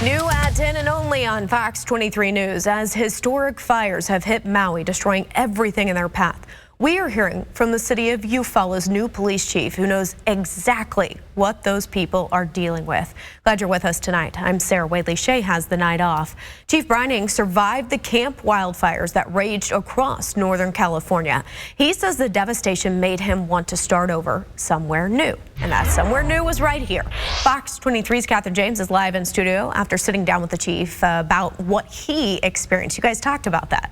New at 10 and only on Fox 23 News as historic fires have hit Maui, destroying everything in their path. We are hearing from the city of Eufaula's new police chief, who knows exactly what those people are dealing with. Glad you're with us tonight. I'm Sarah Wadley. Shay has the night off. Chief Brining survived the camp wildfires that raged across Northern California. He says the devastation made him want to start over somewhere new. And that somewhere new was right here. Fox 23's Catherine James is live in studio after sitting down with the chief about what he experienced. You guys talked about that.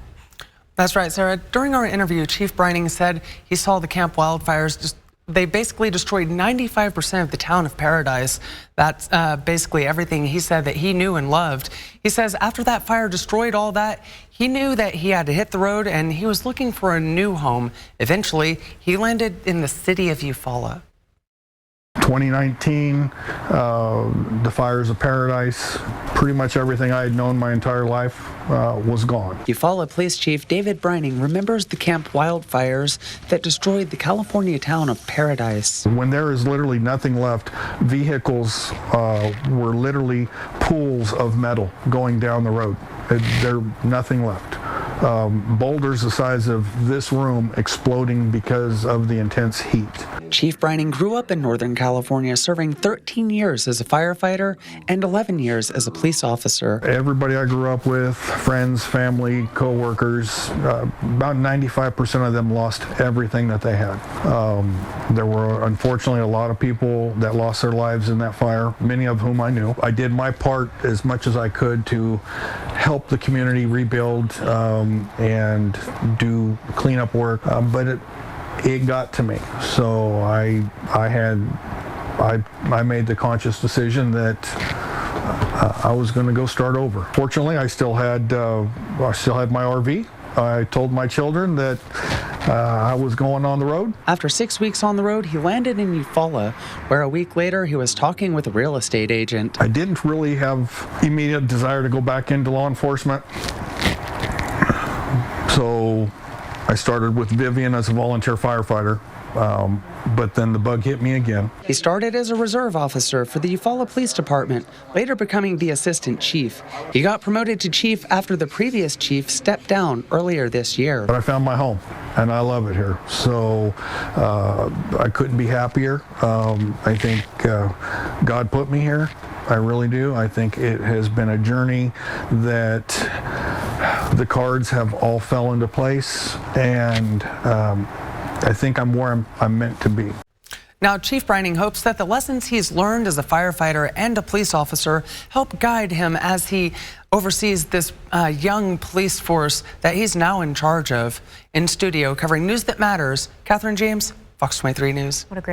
That's right, Sarah. During our interview, Chief Brining said he saw the camp wildfires. They basically destroyed 95% of the town of Paradise. That's basically everything he said that he knew and loved. He says after that fire destroyed all that, he knew that he had to hit the road and he was looking for a new home. Eventually, he landed in the city of Eufaula. 2019, the fires of Paradise, pretty much everything I had known my entire life was gone. Eufaula Police Chief David Brining remembers the camp wildfires that destroyed the California town of Paradise. When there is literally nothing left, vehicles were literally pools of metal going down the road. There's nothing left. Boulders the size of this room exploding because of the intense heat. Chief Brining grew up in Northern California, serving 13 years as a firefighter and 11 years as a police officer. Everybody I grew up with, friends, family, co-workers, about 95% of them lost everything that they had. There were unfortunately a lot of people that lost their lives in that fire, many of whom I knew. I did my part as much as I could to help the community rebuild and do cleanup work, but it got to me. So I made the conscious decision that I was going to go start over. Fortunately, I still had my RV. I told my children that I was going on the road. After 6 weeks on the road, he landed in Eufaula, where a week later he was talking with a real estate agent. I didn't really have immediate desire to go back into law enforcement. So I started with Vivian as a volunteer firefighter, but then the bug hit me again. He started as a reserve officer for the Eufaula Police Department, later becoming the assistant chief. He got promoted to chief after the previous chief stepped down earlier this year. But I found my home, and I love it here. So I couldn't be happier. I think God put me here. I really do. I think it has been a journey that the cards have all fell into place, and I think I'm where I'm meant to be. Now, Chief Brining hopes that the lessons he's learned as a firefighter and a police officer help guide him as he oversees this young police force that he's now in charge of. In studio, covering news that matters, Catherine James, Fox 23 News. What a great